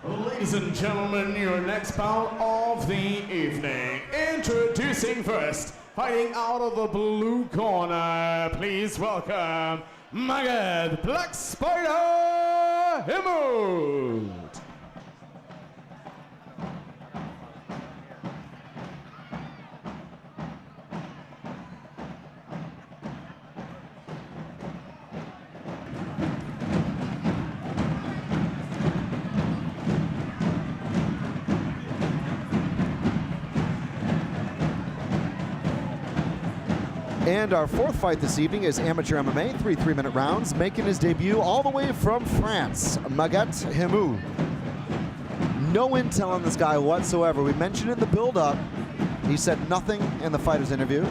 Ladies and gentlemen, your next bout of the evening. Introducing first, fighting out of the blue corner, please welcome Maguette Black Sparta Himoud. And our fourth fight this evening is Amateur MMA, 3 3-minute rounds, making his debut all the way from France, Maguette Himoud. No intel on this guy whatsoever. We mentioned in the build-up, he said nothing in the fighter's interview.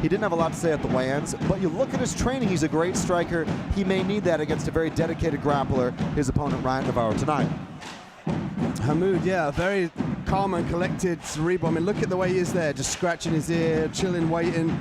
He didn't have a lot to say at the weigh-ins, but you look at his training, he's a great striker. He may need that against a very dedicated grappler, his opponent Ryan Navarro tonight. Himoud, yeah, very calm and collected, cerebral. I mean, look at the way he is there, just scratching his ear, chilling, waiting.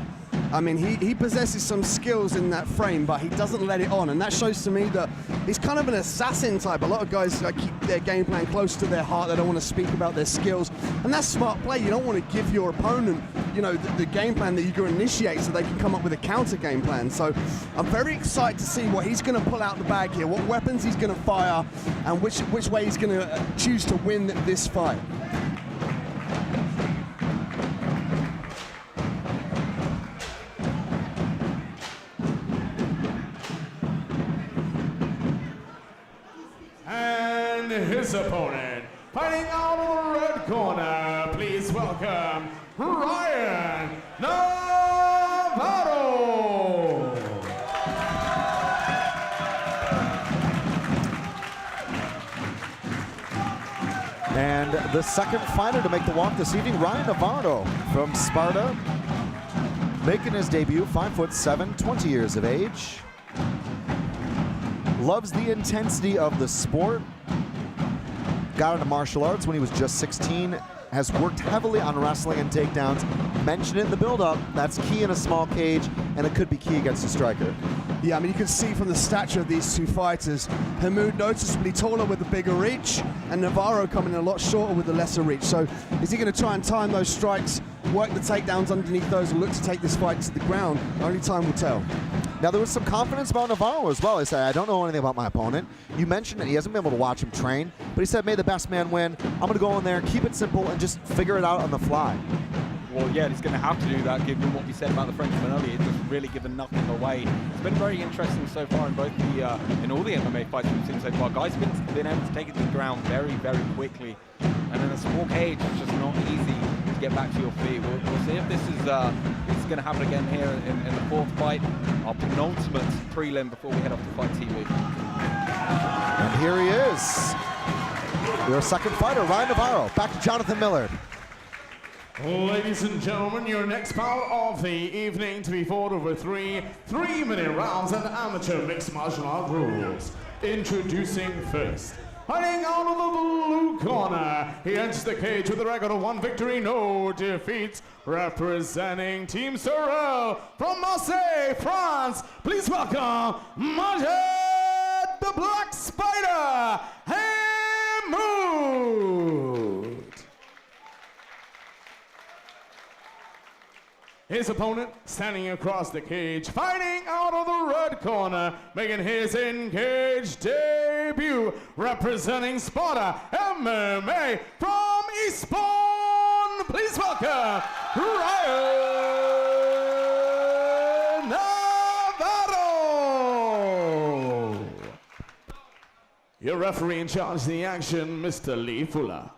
I mean, he possesses some skills in that frame, but he doesn't let it on, and that shows to me that he's kind of an assassin type. A lot of guys keep their game plan close to their heart. They don't want to speak about their skills, and that's smart play. You don't want to give your opponent, you know, the game plan that you're going to initiate so they can come up with a counter game plan. So I'm very excited to see what he's going to pull out the bag here, what weapons he's going to fire, and which way he's going to choose to win this fight. His opponent, fighting out of the red corner, please welcome Ryan Navarro. And the second fighter to make the walk this evening, Ryan Navarro from Sparta, making his debut, 5'7", 20 years of age. Loves the intensity of the sport. Got into martial arts when he was just 16, has worked heavily on wrestling and takedowns. Mentioned it in the build-up, that's key in a small cage, and it could be key against a striker. Yeah, I mean, you can see from the stature of these two fighters, Himoud noticeably taller with the bigger reach, and Navarro coming in a lot shorter with the lesser reach. So is he going to try and time those strikes, work the takedowns underneath those, and look to take this fight to the ground? Only time will tell. Now, there was some confidence about Navarro as well. He said, I don't know anything about my opponent. You mentioned that he hasn't been able to watch him train, but he said, may the best man win. I'm going to go in there, keep it simple, and just figure it out on the fly. Well, yeah, he's going to have to do that, given what we said about the Frenchman earlier. He's just really given nothing away. It's been very interesting so far in both the in all the MMA fights we've seen so far. Guys have been able to take it to the ground very, very quickly. And in a small cage, it's just not easy to get back to your feet. We'll see if this is going to happen again here in the fourth fight, our penultimate prelim before we head off to Fight TV. And here he is. Your second fighter, Ryan Navarro. Back to Jonathan Millard. Ladies and gentlemen, your next bout of the evening to be fought over 3 3-minute rounds and amateur mixed martial art rules. Introducing first, fighting out of the blue corner, he enters the cage with a record of 1 victory, no defeats, representing Team Sorel from Marseille, France. Please welcome Maguette the Black Spider Himoud. His opponent standing across the cage, fighting out of the red corner, making his in-cage debut, representing Sparta MMA from Eastbourne. Please welcome Ryan Navarro. Your referee in charge of the action, Mr. Lee Fuller.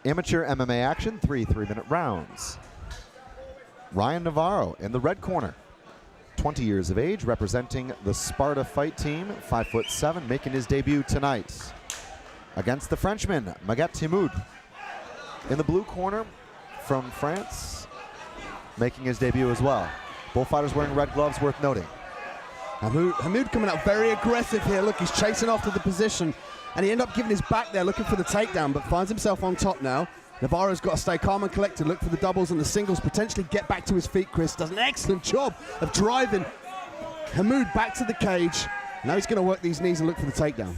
Amateur MMA action, 3 3-minute rounds. Ryan Navarro in the red corner, 20 years of age, representing the Sparta fight team, 5'7", making his debut tonight against the Frenchman, Maguette Himoud. In the blue corner from France, making his debut as well. Both fighters wearing red gloves, worth noting. Himoud coming out very aggressive here. Look, he's chasing after the position, and he ended up giving his back there, looking for the takedown, but finds himself on top now. Navarro's got to stay calm and collected, look for the doubles and the singles, potentially get back to his feet. Chris does an excellent job of driving Himoud back to the cage. Now he's going to work these knees and look for the takedown.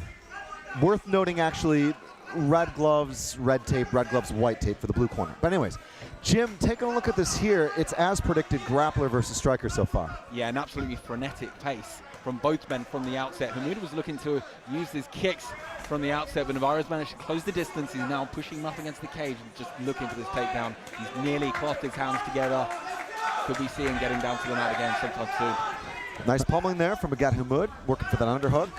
Worth noting, actually, red gloves, red tape, red gloves, white tape for the blue corner. But anyways, Jim, take a look at this here. It's as predicted, grappler versus striker so far. Yeah, an absolutely frenetic pace from both men from the outset. Himoud was looking to use his kicks from the outset, but Navarro's managed to close the distance. He's now pushing him up against the cage and just looking for this takedown. He's nearly clasped his hands together. Could we see him getting down to the mat again sometime soon? Nice pummeling there from Maguette Himoud, working for that underhook.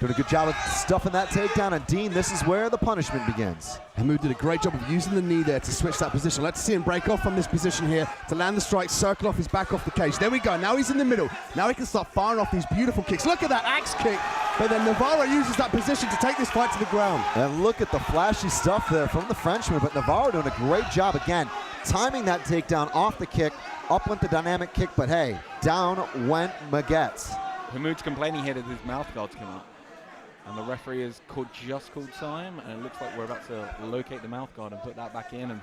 Doing a good job of stuffing that takedown, and Dean, this is where the punishment begins. Himoud did a great job of using the knee there to switch that position. Let's see him break off from this position here to land the strike, circle off his back off the cage. There we go. Now he's in the middle. Now he can start firing off these beautiful kicks. Look at that axe kick. But then Navarro uses that position to take this fight to the ground. And look at the flashy stuff there from the Frenchman, but Navarro doing a great job again, timing that takedown off the kick. Up went the dynamic kick, but hey, down went Maguette. Himoud's complaining here that his mouth guard's come up. And the referee has just called time, and it looks like we're about to locate the mouth guard and put that back in and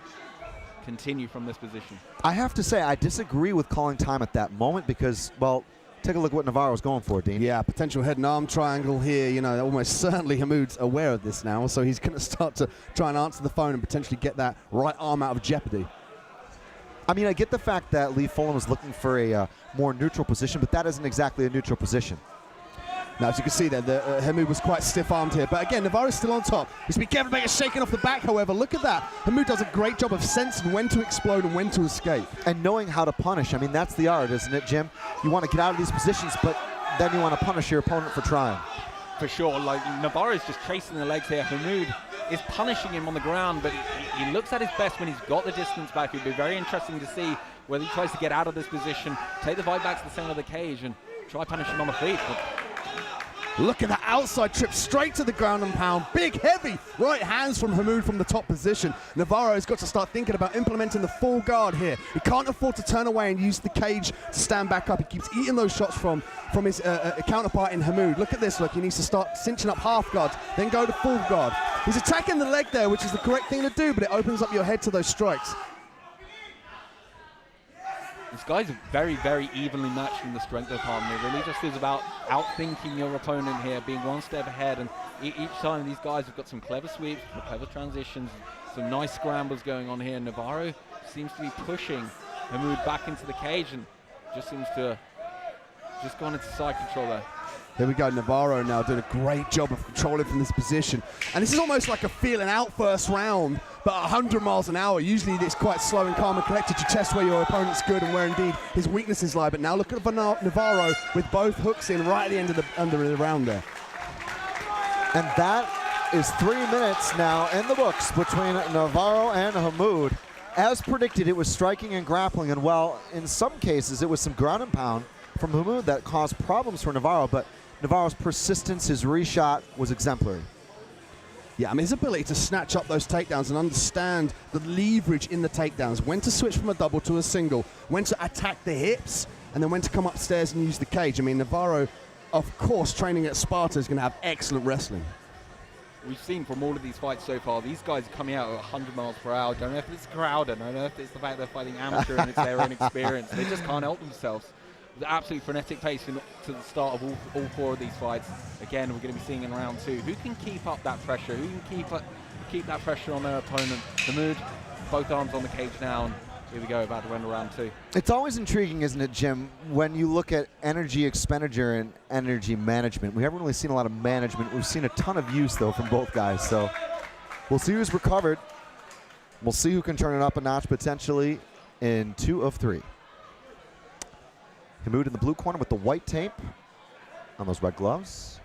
continue from this position. I have to say, I disagree with calling time at that moment because, well, take a look at what Navarro's going for, Dean. Yeah, potential head and arm triangle here. You know, almost certainly Himoud's aware of this now, so he's going to start to try and answer the phone and potentially get that right arm out of jeopardy. I mean, I get the fact that Lee Fulham is looking for a more neutral position, but that isn't exactly a neutral position. Now, as you can see there, Himoud was quite stiff-armed here. But again, Navarro's still on top. He's to be careful about getting shaken off the back, however. Look at that. Himoud does a great job of sensing when to explode and when to escape. And knowing how to punish. I mean, that's the art, isn't it, Jim? You want to get out of these positions, but then you want to punish your opponent for trying. For sure. Like, Navarro's just chasing the legs here. Himoud is punishing him on the ground, but he looks at his best when he's got the distance back. It'd be very interesting to see whether he tries to get out of this position, take the fight back to the center of the cage, and try punishing him on the feet. But look at that outside trip straight to the ground and pound. Big, heavy right hands from Himoud from the top position. Navarro's got to start thinking about implementing the full guard here. He can't afford to turn away and use the cage to stand back up. He keeps eating those shots from his counterpart in Himoud. Look at this, look. He needs to start cinching up half guards, then go to full guard. He's attacking the leg there, which is the correct thing to do, but it opens up your head to those strikes. this guy's very, very evenly matched in the strength department. It really just is about outthinking your opponent here, being one step ahead. And each time these guys have got some clever sweeps, clever transitions, some nice scrambles going on here. Navarro seems to be pushing Himoud back into the cage and just seems to just gone into side control there. Here we go, Navarro now doing a great job of controlling from this position. And this is almost like a feeling out first round, but 100 miles an hour. Usually it's quite slow and calm and collected. You test where your opponent's good and where indeed his weaknesses lie. But now look at Navarro with both hooks in right at the end of the round there. And that is 3 minutes now in the books between Navarro and Himoud. As predicted, it was striking and grappling, and well, in some cases it was some ground and pound from Himoud that caused problems for Navarro, but Navarro's persistence, his reshot, was exemplary. Yeah, I mean, his ability to snatch up those takedowns and understand the leverage in the takedowns, when to switch from a double to a single, when to attack the hips, and then when to come upstairs and use the cage. I mean, Navarro, of course, training at Sparta is going to have excellent wrestling. We've seen from all of these fights so far, these guys are coming out at 100 miles per hour. Don't know if it's the crowd, I don't know if it's the fact they're fighting amateur and it's their inexperience. They just can't help themselves. The absolute frenetic pace to the start of all four of these fights. Again, we're going to be seeing in round two. Who can keep up that pressure? Who can keep that pressure on their opponent? Himoud, both arms on the cage now, and here we go, about to end round two. It's always intriguing, isn't it, Jim, when you look at energy expenditure and energy management. We haven't really seen a lot of management. We've seen a ton of use, though, from both guys. So we'll see who's recovered. We'll see who can turn it up a notch potentially in 2 of 3. Himoud in the blue corner with the white tape on those red gloves.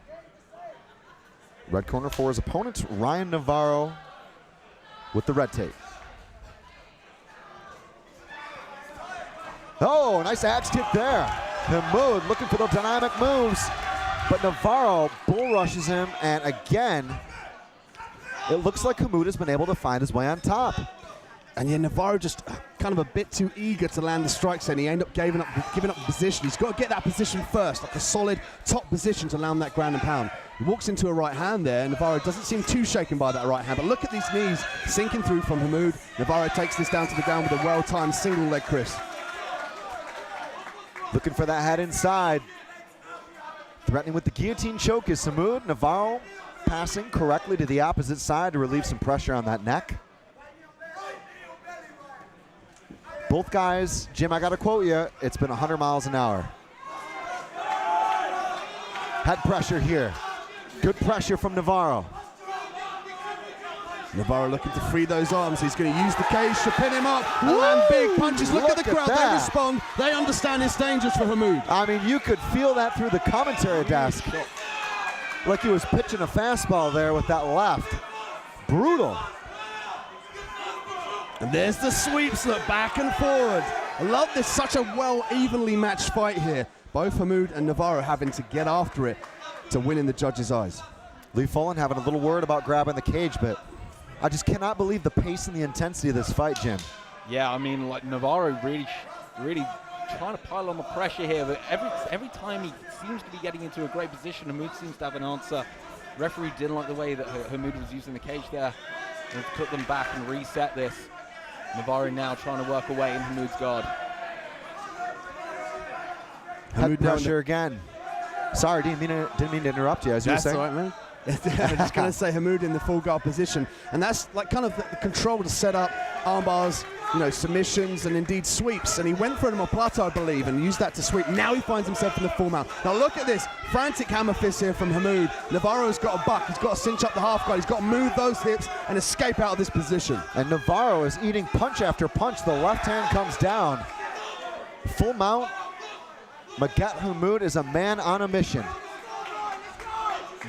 Red corner for his opponent, Ryan Navarro, with the red tape. Oh, nice axe kick there. Himoud looking for those dynamic moves, but Navarro bull rushes him, and again, it looks like Himoud has been able to find his way on top. And yeah, Navarro just kind of a bit too eager to land the strikes, and he ended up giving up the position. He's got to get that position first, like a solid top position to land that ground and pound. He walks into a right hand there, and Navarro doesn't seem too shaken by that right hand, but look at these knees sinking through from Himoud. Navarro takes this down to the ground with a well-timed single leg, Chris. Looking for that head inside. Threatening with the guillotine choke is Himoud. Navarro passing correctly to the opposite side to relieve some pressure on that neck. Both guys, Jim, I gotta quote you, it's been 100 miles an hour. Head pressure here. Good pressure from Navarro. Navarro looking to free those arms. He's going to use the cage to pin him up and land big punches. Look at the crowd. They respond. They understand it's dangerous for Himoud. I mean, you could feel that through the commentary desk. Like he was pitching a fastball there with that left. Brutal. And there's the sweeps, look, back and forward. I love this, such a well, evenly matched fight here. Both Himoud and Navarro having to get after it to win in the judges' eyes. Lee Fullen having a little word about grabbing the cage, but I just cannot believe the pace and the intensity of this fight, Jim. Yeah, I mean, like Navarro really trying to pile on the pressure here, but every time he seems to be getting into a great position, Himoud seems to have an answer. Referee didn't like the way that Himoud was using the cage there. And put them back and reset this. Navarro now trying to work away in Himoud's guard. Head pressure again. Sorry, didn't mean to interrupt you, as you were saying. That's all right, man. I'm just going to say Himoud in the full guard position. And that's like kind of the control to set up arm bars, you know, submissions and indeed sweeps. And he went for an omoplata, I believe, and used that to sweep. Now he finds himself in the full mount. Now look at this. Frantic hammer fist here from Himoud. Navarro's got a buck. He's got to cinch up the half guard. He's got to move those hips and escape out of this position. And Navarro is eating punch after punch. The left hand comes down. Full mount. Maguette Himoud is a man on a mission.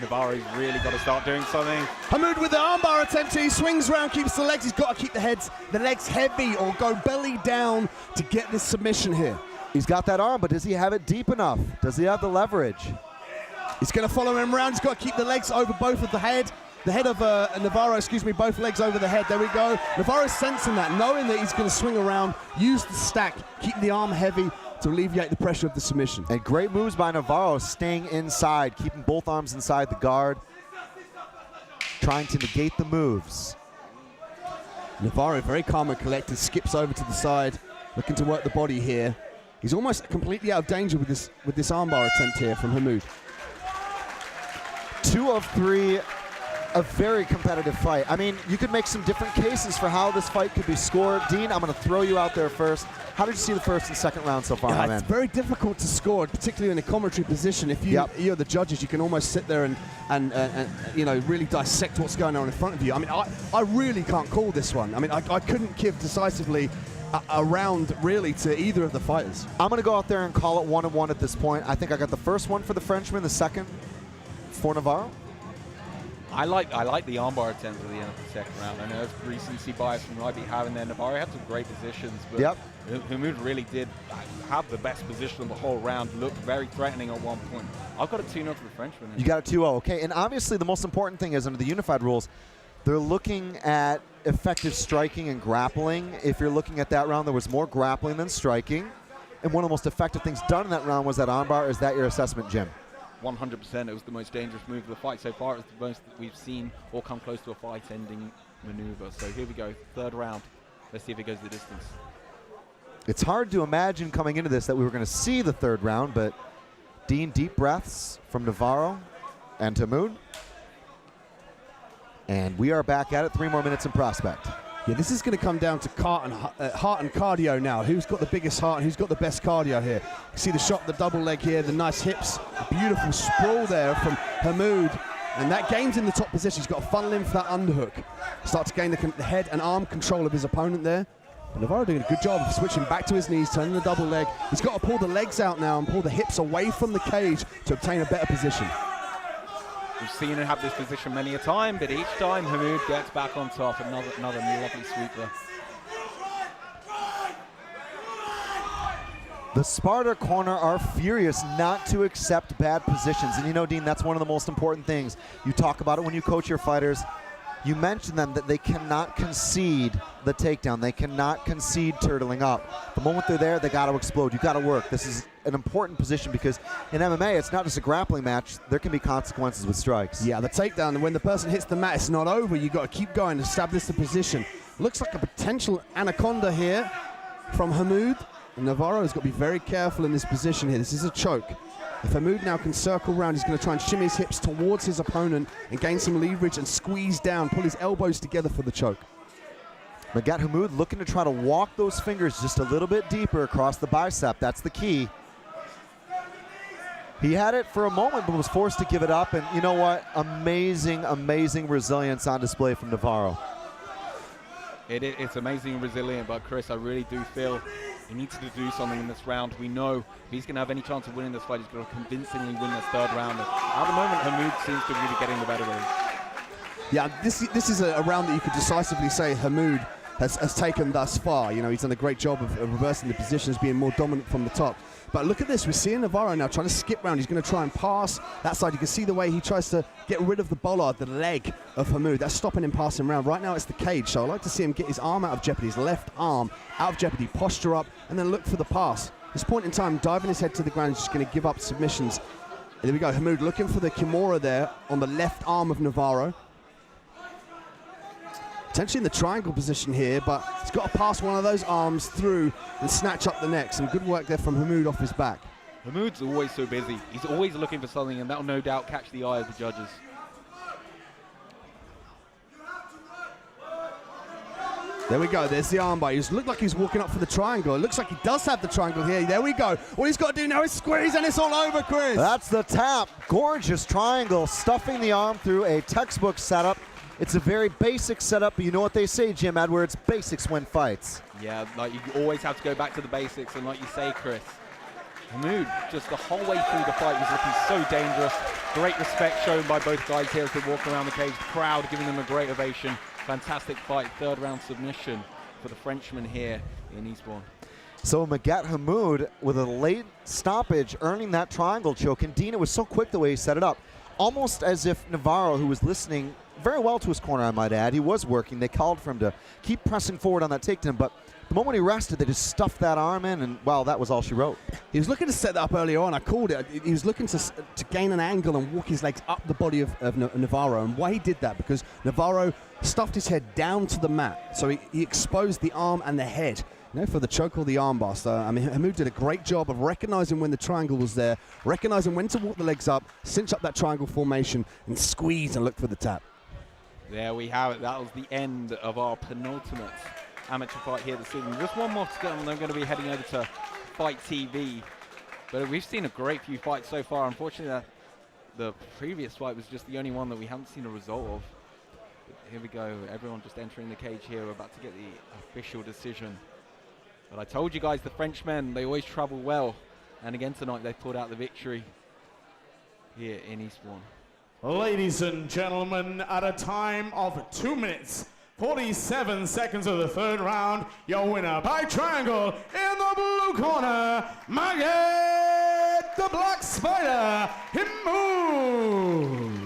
Navarro's really got to start doing something. Himoud with the armbar attempt. He swings around, keeps the legs. He's got to keep the legs heavy or go belly down to get this submission here. He's got that arm, but does he have it deep enough? Does he have the leverage? He's going to follow him around. He's got to keep the legs over both of the head of Navarro, both legs over the head. There we go. Navarro's sensing that, knowing that he's going to swing around, use the stack, keep the arm heavy to alleviate the pressure of the submission. And great moves by Navarro, staying inside, keeping both arms inside the guard, trying to negate the moves. Navarro, very calm and collected, skips over to the side, looking to work the body here. He's almost completely out of danger with this armbar attempt here from Himoud. 2 of 3, a very competitive fight. I mean, you could make some different cases for how this fight could be scored. Dean, I'm going to throw you out there first. How did you see the first and second round so far, my man? It's very difficult to score, particularly in a commentary position. If you're the judges, you can almost sit there and you know, really dissect what's going on in front of you. I mean, I really can't call this one. I mean, I couldn't give decisively a round really to either of the fighters. I'm going to go out there and call it 1-1 at this point. I think I got the first one for the Frenchman, the second for Navarro. I like the armbar attempt at the end of the second round. I know it's recency bias we might be having there. Navarro had some great positions, but Himoud really did have the best position of the whole round, looked very threatening at one point. I've got a 2-0 to the Frenchman. You got a 2-0, okay. And obviously the most important thing is under the unified rules, they're looking at effective striking and grappling. If you're looking at that round, there was more grappling than striking. And one of the most effective things done in that round was that armbar. Is that your assessment, Jim? 100%. It was the most dangerous move of the fight so far. It's the most that we've seen or come close to a fight-ending maneuver. So here we go, third round. Let's see if it goes the distance. It's hard to imagine coming into this that we were going to see the third round, but Dean, deep breaths from Navarro and Himoud. And we are back at it, 3 more minutes in prospect. Yeah, this is going to come down to heart and cardio now. Who's got the biggest heart and who's got the best cardio here? You see the shot, the double leg here, the nice hips, beautiful sprawl there from Himoud. And that gains in the top position. He's got to funnel in for that underhook. Start to gain the head and arm control of his opponent there. But Navarro doing a good job of switching back to his knees, turning the double leg. He's got to pull the legs out now and pull the hips away from the cage to obtain a better position. We've seen him have this position many a time, but each time Himoud gets back on top. Another lovely sweeper. The Sparta corner are furious not to accept bad positions. And you know, Dean, that's one of the most important things. You talk about it when you coach your fighters. You mentioned them that they cannot concede the takedown. They cannot concede turtling up. The moment they're there, they got to explode. You got to work. This is an important position because in MMA, it's not just a grappling match. There can be consequences with strikes. Yeah, the takedown, when the person hits the mat, it's not over. You got to keep going, establish the position. Looks like a potential anaconda here from Himoud. And Navarro's got to be very careful in this position here. This is a choke. If Himoud now can circle around, he's going to try and shimmy his hips towards his opponent and gain some leverage and squeeze down, pull his elbows together for the choke. Maguette Himoud looking to try to walk those fingers just a little bit deeper across the bicep. That's the key. He had it for a moment, but was forced to give it up. And you know what? Amazing, amazing resilience on display from Navarro. It's amazing and resilient, but Chris, I really do feel he needs to do something in this round. We know if he's going to have any chance of winning this fight, he's going to convincingly win this third round. At the moment, Himoud seems to be really getting the better of him. Yeah, this is a round that you could decisively say Himoud has taken thus far. You know, he's done a great job of reversing the positions, being more dominant from the top. But look at this, we're seeing Navarro now trying to skip round. He's going to try and pass that side. You can see the way he tries to get rid of the bollard, the leg of Himoud. That's stopping him passing round. Right now it's the cage, so I like to see him get his arm out of jeopardy, his left arm out of jeopardy, posture up, and then look for the pass. At this point in time, diving his head to the ground, he's just going to give up submissions. And there we go, Himoud looking for the Kimura there on the left arm of Navarro. Potentially in the triangle position here, but he's got to pass one of those arms through and snatch up the neck. Some good work there from Himoud off his back. Himoud's always so busy. He's always looking for something, and that'll no doubt catch the eye of the judges. There we go, there's the armbar. He looked like he's walking up for the triangle. It looks like he does have the triangle here. There we go. All he's got to do now is squeeze, and it's all over, Chris. That's the tap. Gorgeous triangle, stuffing the arm through a textbook setup. It's a very basic setup, but you know what they say, Jim Edwards, basics win fights. Yeah, like you always have to go back to the basics, and like you say, Chris, Himoud just the whole way through the fight was looking so dangerous. Great respect shown by both guys here as they walk around the cage. The crowd giving them a great ovation. Fantastic fight, third round submission for the Frenchman here in Eastbourne. So Maguette Himoud with a late stoppage, earning that triangle choke, and Dean, it was so quick the way he set it up. Almost as if Navarro, who was listening very well to his corner, I might add, he was working. They called for him to keep pressing forward on that takedown, but the moment he rested, they just stuffed that arm in, and, well, that was all she wrote. He was looking to set that up earlier on. I called it. He was looking to gain an angle and walk his legs up the body of Navarro, and why he did that, because Navarro stuffed his head down to the mat, so he exposed the arm and the head, you know, for the choke or the armbar. So, I mean, Himoud did a great job of recognizing when the triangle was there, recognizing when to walk the legs up, cinch up that triangle formation, and squeeze and look for the tap. There we have it. That was the end of our penultimate amateur fight here this evening. Just one more to go, and I'm going to be heading over to Fight TV. But we've seen a great few fights so far. Unfortunately, the previous fight was just the only one that we haven't seen a result of. But here we go. Everyone just entering the cage here. We're about to get the official decision. But I told you guys, the Frenchmen, they always travel well. And again tonight, they pulled out the victory here in Eastbourne. Ladies and gentlemen, at a time of 2 minutes, 47 seconds of the third round, your winner by triangle in the blue corner, Maguette the Black Spider Himoud.